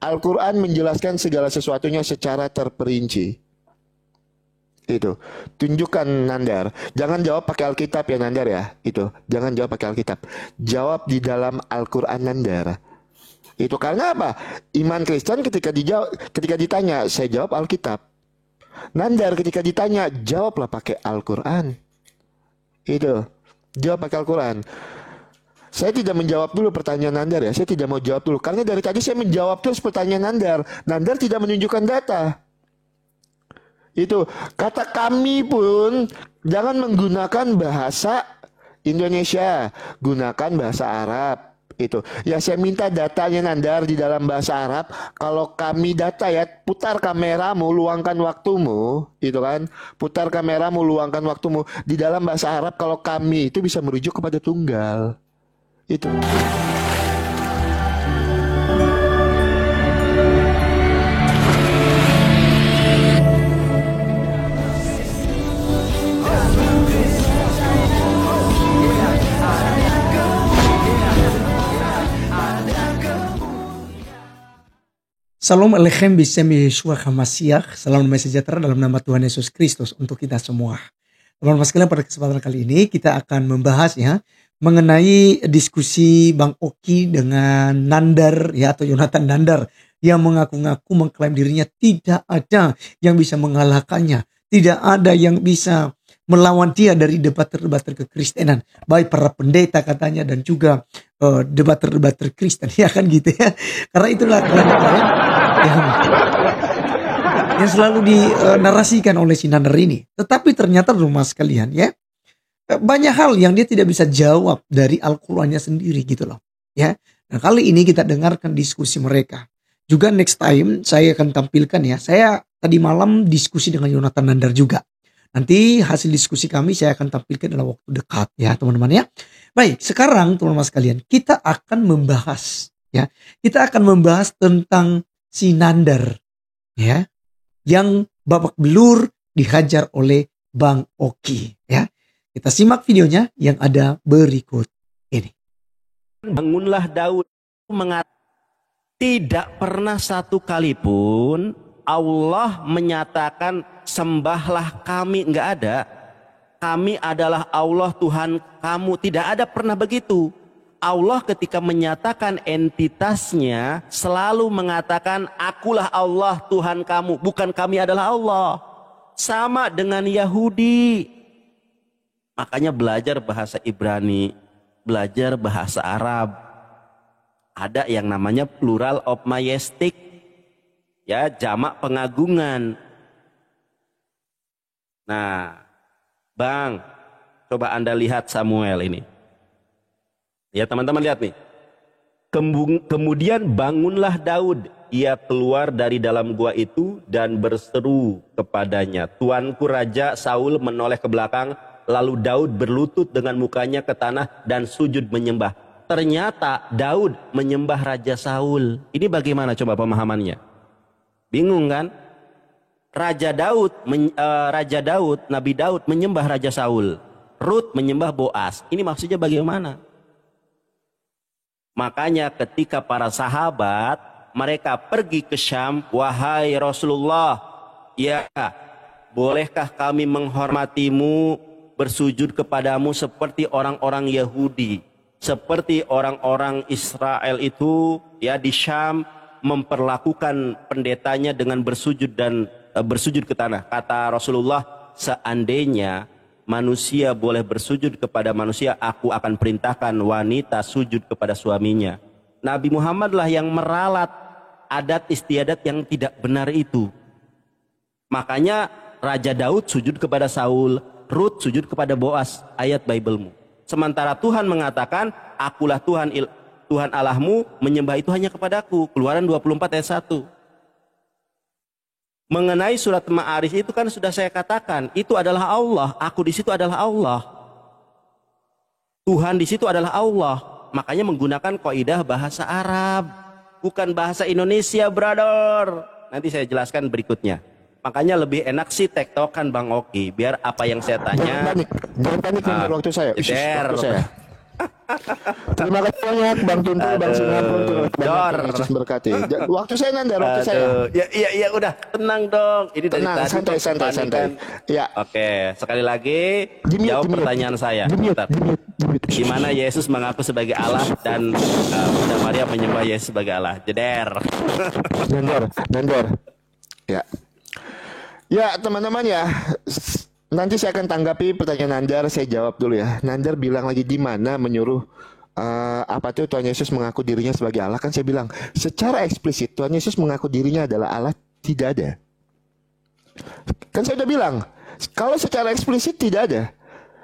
Al-Quran menjelaskan segala sesuatunya secara terperinci. Itu. Tunjukkan Nandar. Jangan jawab pakai Alkitab ya Nandar ya. Itu. Jangan jawab pakai Alkitab. Jawab di dalam Al-Quran Nandar. Itu karena apa? Iman Kristen ketika ditanya, saya jawab Alkitab. Nandar ketika ditanya, jawablah pakai Al-Quran. Itu. Jawab pakai Al-Quran. Saya tidak menjawab dulu pertanyaan Nandar ya. Saya tidak mau jawab dulu. Karena dari tadi saya menjawab terus pertanyaan Nandar. Nandar tidak menunjukkan data. Itu. Kata kami pun jangan menggunakan bahasa Indonesia. Gunakan bahasa Arab. Itu. Ya saya minta datanya Nandar di dalam bahasa Arab. Kalau kami data ya, putar kameramu, luangkan waktumu. Itu kan. Putar kameramu, luangkan waktumu. Di dalam bahasa Arab kalau kami itu bisa merujuk kepada tunggal. Itu. Salam Alechem Bisem Yeshua HaMashiach. Salam damai sejahtera dalam nama Tuhan Yesus Kristus untuk kita semua. Teman-teman sekalian, pada kesempatan kali ini kita akan membahas ya mengenai diskusi Bang Oki dengan Nandar ya, atau Yonatan Nandar yang mengaku-ngaku mengklaim dirinya tidak ada yang bisa mengalahkannya, tidak ada yang bisa melawan dia dari debater-debater kekristenan, baik para pendeta katanya dan juga debater-debater Kristen ya kan gitu ya. Karena itulah klaim-klaim yang selalu dinarasikan oleh si Nandar ini. Tetapi ternyata rumah sekalian ya, banyak hal yang dia tidak bisa jawab dari Al-Qurannya sendiri gitu loh ya. Nah kali ini kita dengarkan diskusi mereka. Juga next time saya akan tampilkan ya, saya tadi malam diskusi dengan Yonatan Nandar juga. Nanti hasil diskusi kami saya akan tampilkan dalam waktu dekat ya teman-teman ya. Baik, sekarang teman-teman sekalian kita akan membahas ya. Kita akan membahas tentang si Nandar ya, yang babak belur dihajar oleh Bang Oki ya. Kita simak videonya yang ada berikut ini. Bangunlah Daud mengatakan, tidak pernah satu kali pun Allah menyatakan sembahlah kami, enggak ada. Kami adalah Allah Tuhan kamu, tidak ada pernah begitu. Allah ketika menyatakan entitasnya selalu mengatakan akulah Allah Tuhan kamu, bukan kami adalah Allah. Sama dengan Yahudi. Makanya belajar bahasa Ibrani, belajar bahasa Arab. Ada yang namanya plural of majestic, ya, jamak pengagungan. Nah, Bang, coba Anda lihat Samuel ini. Ya teman-teman lihat nih. Kemudian bangunlah Daud. Ia keluar dari dalam gua itu dan berseru kepadanya. Tuanku Raja. Saul menoleh ke belakang. Lalu Daud berlutut dengan mukanya ke tanah dan sujud menyembah. Ternyata Daud menyembah Raja Saul. Ini bagaimana coba pemahamannya? Bingung kan? Raja Daud, Nabi Daud menyembah Raja Saul. Rut menyembah Boas. Ini maksudnya bagaimana? Makanya ketika para sahabat mereka pergi ke Syam, wahai Rasulullah, ya bolehkah kami menghormatimu, bersujud kepadamu seperti orang-orang Yahudi, seperti orang-orang Israel itu ya di Syam memperlakukan pendetanya dengan bersujud dan bersujud ke tanah. Kata Rasulullah, seandainya manusia boleh bersujud kepada manusia, aku akan perintahkan wanita sujud kepada suaminya. Nabi Muhammadlah yang meralat adat istiadat yang tidak benar itu. Makanya Raja Daud sujud kepada Saul, Rut sujud kepada Boas, ayat Biblemu. Sementara Tuhan mengatakan, akulah Tuhan Allahmu, menyembah itu hanya kepadaku. Keluaran 24 ayat 1. Mengenai surat Ma'arij itu kan sudah saya katakan, itu adalah Allah, aku di situ adalah Allah. Tuhan di situ adalah Allah. Makanya menggunakan kaidah bahasa Arab, bukan bahasa Indonesia, brother. Nanti saya jelaskan berikutnya. Makanya lebih enak sih tektokan Bang Oki, biar apa yang saya tanya. Jangan panik waktu saya. Terima kasih banyak Bang Tuntu, Bang Singapura. Terima kasih banyak. Dor. Tuhan Yesus berkati. Waktu saya Nandar, waktu saya. Aduh, ya udah tenang dong. Ini dari Tenang, tadi santai, kok santai, santai. kepanikan. Ya. Oke, sekali lagi Di-mute, jawab di-mute. pertanyaan saya. Di-mute, Bentar. di-mute, di-mute. Di mana Yesus mengaku sebagai Allah dan Bunda Maria menyembah Yesus sebagai Allah. Jeder. Nandar. Ya. Ya, teman-teman ya. Nanti saya akan tanggapi pertanyaan Nandar, saya jawab dulu ya. Nandar bilang lagi di mana menyuruh apa tuh Tuhan Yesus mengaku dirinya sebagai Allah. Kan saya bilang secara eksplisit Tuhan Yesus mengaku dirinya adalah Allah, tidak ada. Kan saya udah bilang kalau secara eksplisit tidak ada.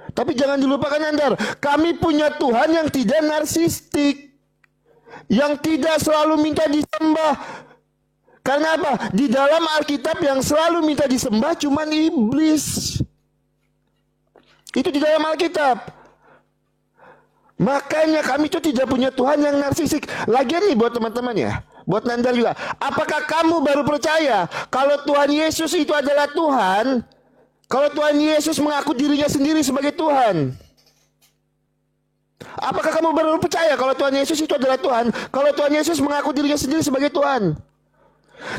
Tapi jangan dilupakan Nandar, kami punya Tuhan yang tidak narsistik, yang tidak selalu minta disembah. Karena apa? Di dalam Alkitab yang selalu minta disembah cuman iblis. Itu di dalam Alkitab. Makanya kami itu tidak punya Tuhan yang narsisik. Lagian nih buat teman-teman ya, buat Nandar juga. Apakah kamu baru percaya kalau Tuhan Yesus itu adalah Tuhan? Kalau Tuhan Yesus mengaku dirinya sendiri sebagai Tuhan? Apakah kamu baru percaya kalau Tuhan Yesus itu adalah Tuhan? Kalau Tuhan Yesus mengaku dirinya sendiri sebagai Tuhan?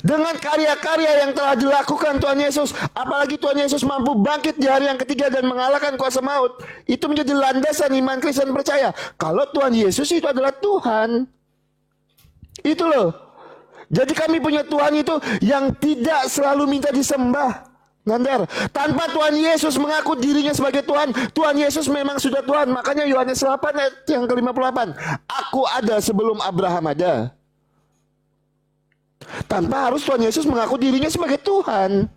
Dengan karya-karya yang telah dilakukan Tuhan Yesus, apalagi Tuhan Yesus mampu bangkit di hari yang ketiga dan mengalahkan kuasa maut, itu menjadi landasan iman Kristen percaya kalau Tuhan Yesus itu adalah Tuhan. Itu loh. Jadi kami punya Tuhan itu yang tidak selalu minta disembah. Nandar, tanpa Tuhan Yesus mengaku dirinya sebagai Tuhan, Tuhan Yesus memang sudah Tuhan. Makanya Yohanes 8 ayat yang ke-58, aku ada sebelum Abraham ada. Tanpa harus Tuhan Yesus mengaku dirinya sebagai Tuhan.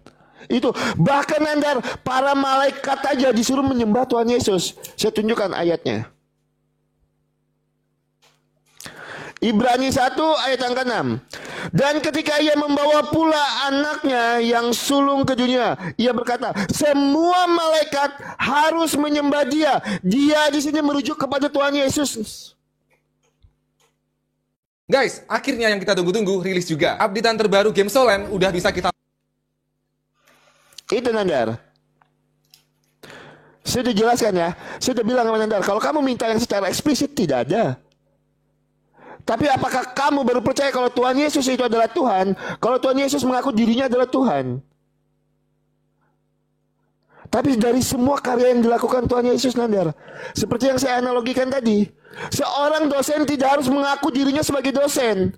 Itu bahkan Nandar, para malaikat aja disuruh menyembah Tuhan Yesus. Saya tunjukkan ayatnya. Ibrani 1 ayat yang ke-6. Dan ketika ia membawa pula anaknya yang sulung ke dunia, ia berkata, semua malaikat harus menyembah dia. Dia di sini merujuk kepada Tuhan Yesus. Guys, akhirnya yang kita tunggu-tunggu rilis juga. Updatean terbaru game Solen udah bisa kita... Itu Nandar. Saya sudah jelaskan ya. Saya sudah bilang sama Nandar, kalau kamu minta yang secara eksplisit tidak ada. Tapi apakah kamu baru percaya kalau Tuhan Yesus itu adalah Tuhan? Kalau Tuhan Yesus mengaku dirinya adalah Tuhan? Tapi dari semua karya yang dilakukan Tuhan Yesus Nandar, seperti yang saya analogikan tadi, seorang dosen tidak harus mengaku dirinya sebagai dosen,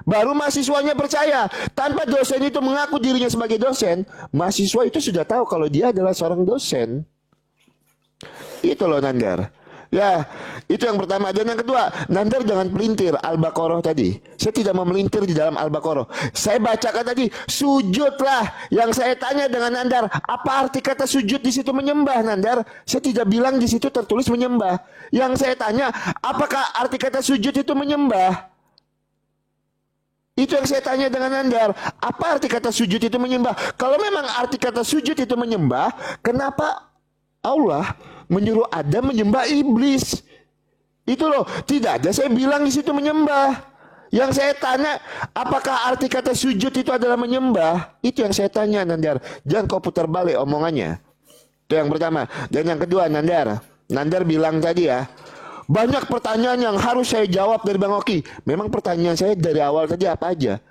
baru mahasiswanya percaya. Tanpa dosen itu mengaku dirinya sebagai dosen, mahasiswa itu sudah tahu kalau dia adalah seorang dosen. Itu loh Nandar. Ya, itu yang pertama. Dan yang kedua, Nandar jangan pelintir Al-Baqarah tadi. Saya tidak mau melintir di dalam Al-Baqarah. Saya bacakan tadi, sujudlah. Yang saya tanya dengan Nandar, apa arti kata sujud di situ menyembah, Nandar? Saya tidak bilang di situ tertulis menyembah. Yang saya tanya, apakah arti kata sujud itu menyembah? Itu yang saya tanya dengan Nandar. Apa arti kata sujud itu menyembah? Kalau memang arti kata sujud itu menyembah, kenapa Allah menyuruh Adam menyembah iblis? Itu loh, tidak ada saya bilang di situ menyembah. Yang saya tanya, apakah arti kata sujud itu adalah menyembah? Itu yang saya tanya Nandar. Jangan kau putar balik omongannya. Itu yang pertama. Dan yang kedua Nandar bilang tadi ya, banyak pertanyaan yang harus saya jawab dari Bang Oki. Memang pertanyaan saya dari awal tadi apa aja?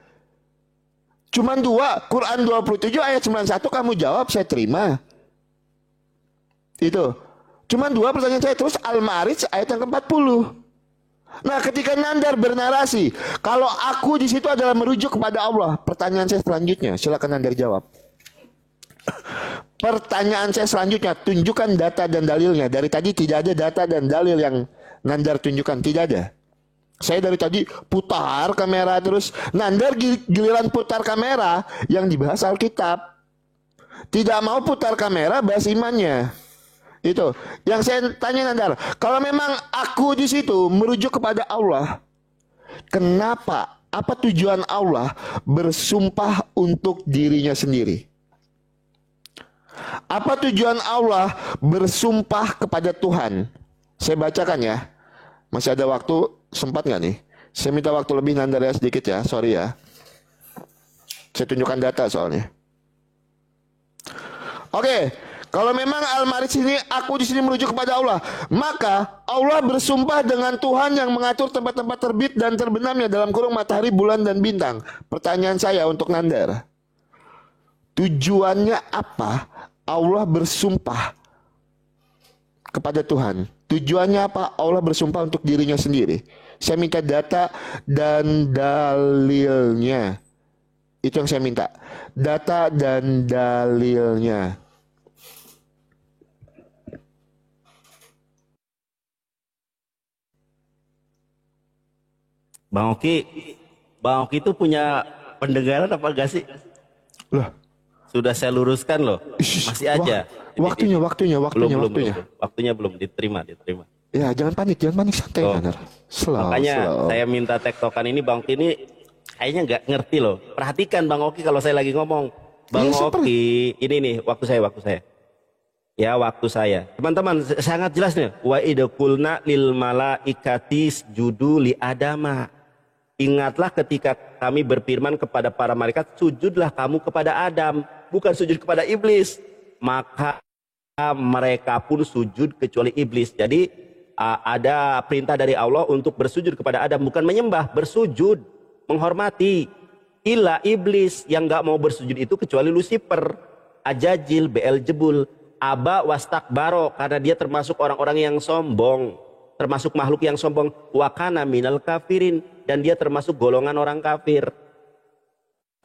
Cuman dua, Quran 27 ayat 91 kamu jawab, saya terima. Itu. Cuman dua pertanyaan saya. Terus Al-Ma'arij ayat yang ke-40. Nah, ketika Nandar bernarasi, kalau aku di situ adalah merujuk kepada Allah, pertanyaan saya selanjutnya, silakan Nandar jawab. Pertanyaan saya selanjutnya, tunjukkan data dan dalilnya. Dari tadi tidak ada data dan dalil yang Nandar tunjukkan, tidak ada. Saya dari tadi putar kamera terus. Nandar giliran putar kamera yang dibahas Alkitab. Tidak mau putar kamera bahas imannya. Itu yang saya tanya Nandar. Kalau memang aku di situ merujuk kepada Allah, kenapa? Apa tujuan Allah bersumpah untuk dirinya sendiri? Apa tujuan Allah bersumpah kepada Tuhan? Saya bacakan ya. Masih ada waktu, sempat nggak nih? Saya minta waktu lebih Nandar ya, sedikit ya, sorry ya. Saya tunjukkan data soalnya. Oke, Kalau memang Al-Ma'arij ini aku di sini merujuk kepada Allah, maka Allah bersumpah dengan Tuhan yang mengatur tempat-tempat terbit dan terbenamnya dalam kurung matahari, bulan dan bintang. Pertanyaan saya untuk Nandar, tujuannya apa Allah bersumpah kepada Tuhan? Tujuannya apa Allah bersumpah untuk dirinya sendiri? Saya minta data dan dalilnya. Itu yang saya minta. Data dan dalilnya. Bang Oki itu punya pendengaran apa enggak sih? Loh, Sudah saya luruskan loh. Masih aja. Waktunya. Waktunya belum diterima. Ya, jangan panik santai, Nandar. Makanya saya minta tektokan ini Bang Oki ini kayaknya nggak ngerti loh. Perhatikan Bang Oki kalau saya lagi ngomong. Bang Oki, ini nih waktu saya. Ya, waktu saya. Teman-teman, sangat jelas nih. Wa idqulna lil malaikati isjudu li adama. Ingatlah ketika kami berfirman kepada para malaikat, sujudlah kamu kepada Adam, bukan sujud kepada iblis. Maka mereka pun sujud kecuali iblis. Jadi ada perintah dari Allah untuk bersujud kepada Adam, bukan menyembah, bersujud, menghormati. Illa iblis, yang nggak mau bersujud itu kecuali Lucifer, Ajajil, Beelzebul, Aba wastakbaro, karena dia termasuk orang-orang yang sombong, termasuk makhluk yang sombong. Wakana minal kafirin, dan dia termasuk golongan orang kafir.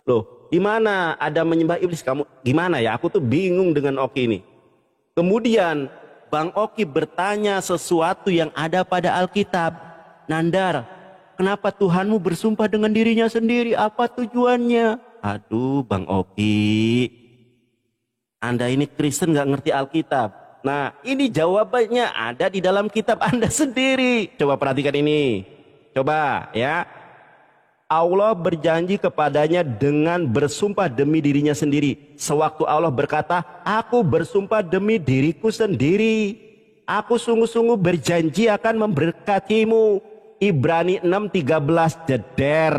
Loh, di mana ada menyembah iblis? Kamu gimana ya? Aku tuh bingung dengan Oki ini. Kemudian Bang Oki bertanya sesuatu yang ada pada Alkitab. Nandar, kenapa Tuhanmu bersumpah dengan dirinya sendiri? Apa tujuannya? Aduh, Bang Oki, Anda ini Kristen nggak ngerti Alkitab. Nah, ini jawabannya ada di dalam kitab Anda sendiri. Coba perhatikan ini. Coba ya. Allah berjanji kepadanya dengan bersumpah demi dirinya sendiri. Sewaktu Allah berkata, aku bersumpah demi diriku sendiri. Aku sungguh-sungguh berjanji akan memberkatimu. Ibrani 6:13 jeder.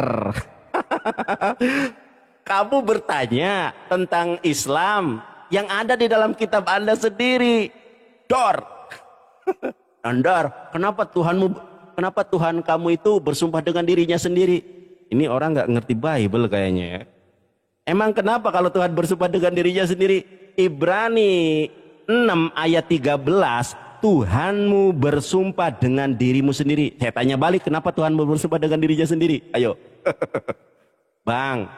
Kamu bertanya tentang Islam yang ada di dalam kitab Anda sendiri. Dor. Nandar, kenapa Tuhan kamu itu bersumpah dengan dirinya sendiri? Ini orang nggak ngerti Bible kayaknya ya. Emang kenapa kalau Tuhan bersumpah dengan dirinya sendiri? Ibrani 6 ayat 13, Tuhanmu bersumpah dengan dirimu sendiri. Saya tanya balik, kenapa Tuhan bersumpah dengan dirinya sendiri? Ayo. Bang,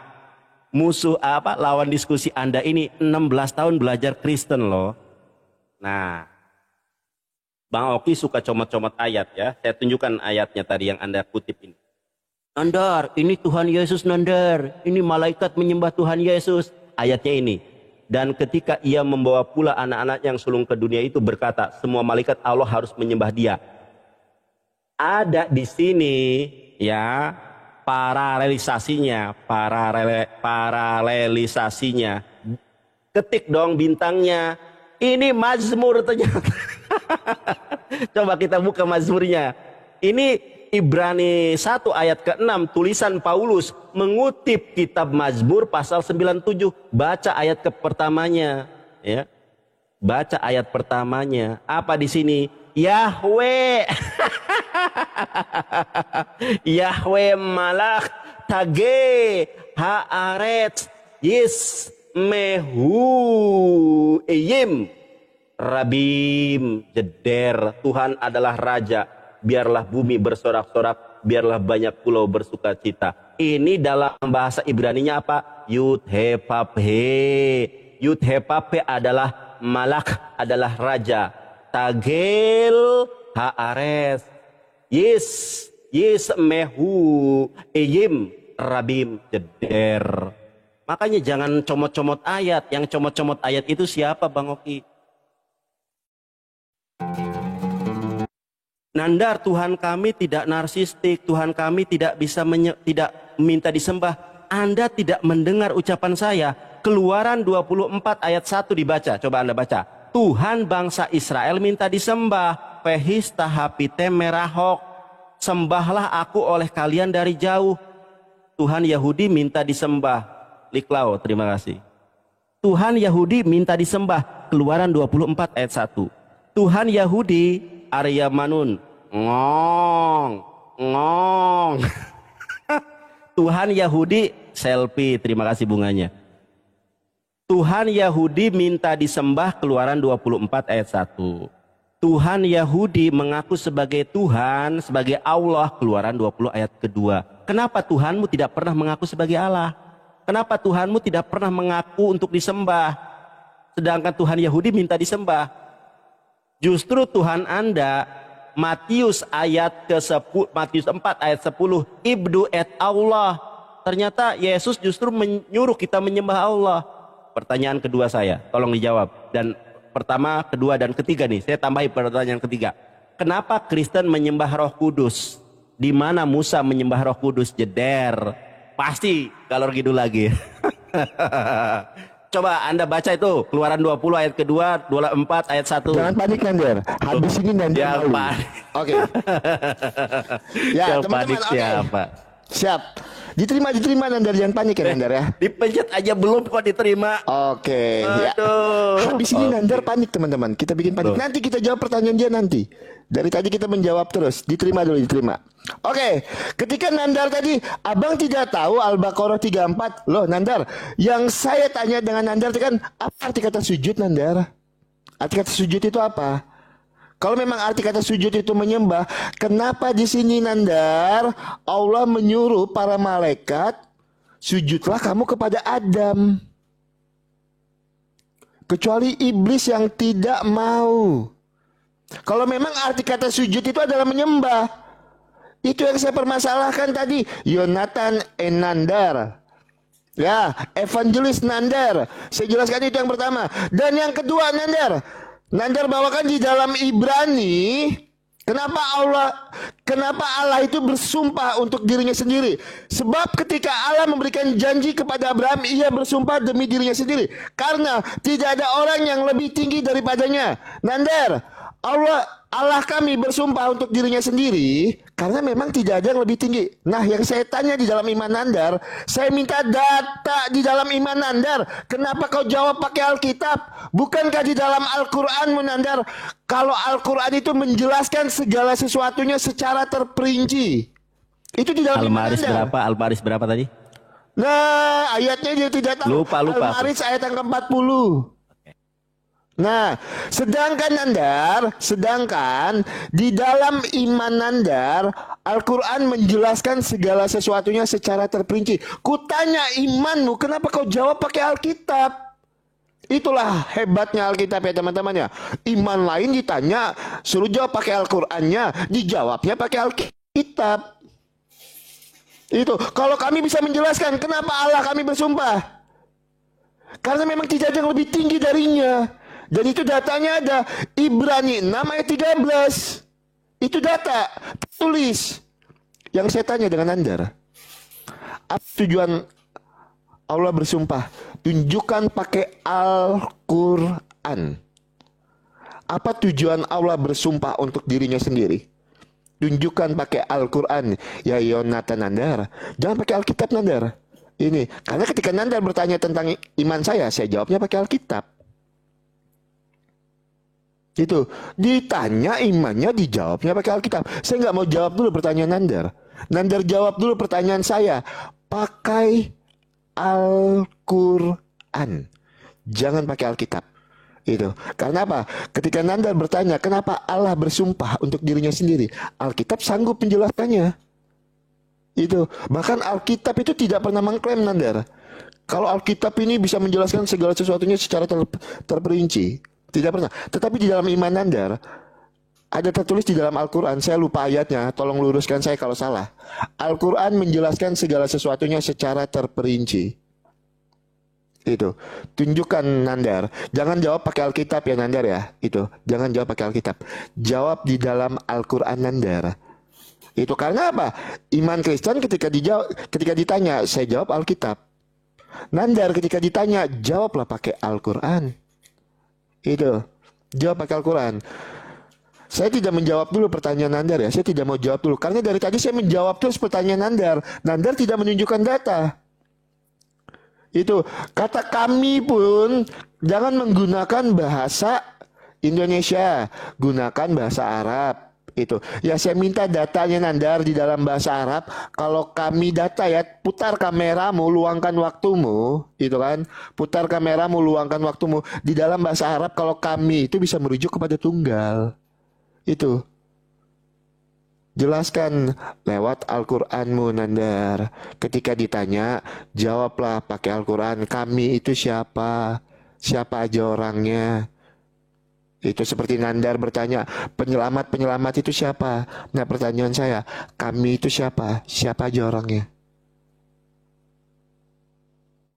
musuh apa lawan diskusi Anda ini 16 tahun belajar Kristen loh. Nah, Bang Oki suka comot-comot ayat ya. Saya tunjukkan ayatnya tadi yang Anda kutip ini. Nandar, ini Tuhan Yesus Nandar. Ini malaikat menyembah Tuhan Yesus. Ayatnya ini. Dan ketika ia membawa pula anak-anak yang sulung ke dunia itu berkata, semua malaikat Allah harus menyembah dia. Ada di sini ya paralelisasinya. Ketik dong bintangnya. Ini Mazmur ternyata. Coba kita buka Mazmurnya. Ini Ibrani 1 ayat ke-6, tulisan Paulus mengutip kitab Mazmur pasal 97. Baca ayat pertamanya ya. Baca ayat pertamanya. Apa di sini? Yahweh. Yahweh malak tage haaret yis mehu eyim rabim jeder. Tuhan adalah raja. Biarlah bumi bersorak-sorak, biarlah banyak pulau bersuka cita. Ini dalam bahasa Ibraninya apa? Yud he pap he. Yud he pap he adalah malak, adalah raja. Tagel haares. Yes mehu eyim rabim jeder. Makanya jangan comot-comot ayat. Yang comot-comot ayat itu siapa Bang Oki? Nandar, Tuhan kami tidak narsistik, Tuhan kami tidak bisa tidak minta disembah. Anda tidak mendengar ucapan saya. Keluaran 24 ayat 1 dibaca, coba Anda baca. Tuhan bangsa Israel minta disembah. Fehista hapite merahok. Sembahlah aku oleh kalian dari jauh. Tuhan Yahudi minta disembah. Liklau, terima kasih. Tuhan Yahudi minta disembah. Keluaran 24 ayat 1. Tuhan Yahudi Arya Manun. Ngong. Ngong. Tuhan Yahudi selfie. Terima kasih bunganya. Tuhan Yahudi minta disembah. Keluaran 24 ayat 1. Tuhan Yahudi mengaku sebagai Tuhan, sebagai Allah. Keluaran 20 ayat kedua. Kenapa Tuhanmu tidak pernah mengaku sebagai Allah? Kenapa Tuhanmu tidak pernah mengaku untuk disembah? Sedangkan Tuhan Yahudi minta disembah. Justru Tuhan Anda, Matius 4 ayat 10, Ibdu et Allah. Ternyata Yesus justru menyuruh kita menyembah Allah. Pertanyaan kedua saya, tolong dijawab. Dan pertama, kedua, dan ketiga nih. Saya tambahi pertanyaan ketiga. Kenapa Kristen menyembah Roh Kudus? Di mana Musa menyembah Roh Kudus? Jeder. Pasti kalau gitu lagi. Coba Anda baca itu. Keluaran 20 ayat kedua, 24 ayat 1. Jangan panik Nander. Habis ini Nander Yang malu. panik. Oke. Ya, Yang teman-teman. panik Oke. siapa? Siap. Diterima Nander, jangan panik ya Nander ya. Dipencet aja belum kok diterima. Oke. Ya. Aduh. Habis ini Nander panik teman-teman. Kita bikin panik. Loh. Nanti kita jawab pertanyaan dia nanti. Dari tadi kita menjawab terus. Diterima dulu, diterima. Oke. Ketika Nandar tadi, abang tidak tahu Al-Baqarah 34. Loh Nandar, yang saya tanya dengan Nandar itu kan, apa arti kata sujud Nandar? Arti kata sujud itu apa? Kalau memang arti kata sujud itu menyembah, kenapa di sini Nandar Allah menyuruh para malaikat sujudlah kamu kepada Adam? Kecuali iblis yang tidak mau. Kalau memang arti kata sujud itu adalah menyembah, itu yang saya permasalahkan tadi. Yonatan Nandar, ya, Evangelis Nandar. Saya jelaskan itu yang pertama. Dan yang kedua Nandar bawakan di dalam Ibrani, kenapa Allah itu bersumpah untuk dirinya sendiri? Sebab ketika Allah memberikan janji kepada Abraham, ia bersumpah demi dirinya sendiri. Karena tidak ada orang yang lebih tinggi daripadanya. Nandar, Allah kami bersumpah untuk dirinya sendiri karena memang tidak ada yang lebih tinggi. Nah, yang saya tanya di dalam iman Nandar, saya minta data di dalam iman Nandar. Kenapa kau jawab pakai Alkitab? Bukankah di dalam Al-Quran Nandar, kalau Al-Quran itu menjelaskan segala sesuatunya secara terperinci? Itu di dalam iman Al-Maris Nandar. berapa? Al-Maris berapa tadi? Nah, ayatnya dia tidak tahu. Lupa. Al-Maris ayat yang ke-40. Nah, sedangkan di dalam iman Nandar, Al-Quran menjelaskan segala sesuatunya secara terperinci. Kutanya imanmu, kenapa kau jawab pakai Alkitab? Itulah hebatnya Alkitab ya teman-teman ya. Iman lain ditanya, suruh jawab pakai Al-Qurannya, dijawabnya pakai Alkitab. Itu, kalau kami bisa menjelaskan kenapa Allah kami bersumpah. Karena memang tidak ada yang lebih tinggi darinya. Dan itu datanya ada Ibrani 6 ayat 13. Itu data tulis. Yang saya tanya dengan Anda, apa tujuan Allah bersumpah? Tunjukkan pakai Al-Quran. Apa tujuan Allah bersumpah untuk dirinya sendiri? Tunjukkan pakai Al-Quran. Ya Yonatan Nandar, jangan pakai Alkitab Nandar. Ini karena ketika Nandar bertanya tentang iman saya jawabnya pakai Alkitab. Itu ditanya imannya, dijawabnya pakai Alkitab. Saya nggak mau jawab dulu pertanyaan Nandar. Nandar jawab dulu pertanyaan saya pakai Al-Quran, jangan pakai Alkitab. Itu karena apa? Ketika Nandar bertanya kenapa Allah bersumpah untuk dirinya sendiri, Alkitab sanggup menjelaskannya. Itu bahkan Alkitab itu tidak pernah mengklaim Nandar kalau Alkitab ini bisa menjelaskan segala sesuatunya secara terperinci. Tidak pernah. Tetapi di dalam iman Nandar ada tertulis di dalam Al-Quran, saya lupa ayatnya, tolong luruskan saya kalau salah. Al-Quran menjelaskan segala sesuatunya secara terperinci. Itu. Tunjukkan Nandar. Jangan jawab pakai Alkitab ya Nandar ya. Itu. Jangan jawab pakai Alkitab. Jawab di dalam Al-Quran Nandar. Itu karena apa? Iman Kristen ketika ditanya, saya jawab Alkitab. Nandar ketika ditanya, jawablah pakai Al-Quran. Itu. Jawab pakai Al-Quran. Saya tidak menjawab dulu pertanyaan Nandar ya. Saya tidak mau jawab dulu. Karena dari tadi saya menjawab terus pertanyaan Nandar. Nandar tidak menunjukkan data. Itu kata kami pun jangan menggunakan bahasa Indonesia, gunakan bahasa Arab. Itu ya, saya minta datanya Nandar di dalam bahasa Arab. Kalau kami data ya, putar kameramu, luangkan waktumu, itu kan, putar kameramu, luangkan waktumu di dalam bahasa Arab. Kalau kami itu bisa merujuk kepada tunggal. Itu jelaskan lewat Al-Qur'anmu Nandar. Ketika ditanya, jawablah pakai Al-Qur'an. Kami itu siapa? Siapa aja orangnya? Itu seperti Nandar bertanya, penyelamat itu siapa? Nah, pertanyaan saya, kami itu siapa? Siapa aja orangnya?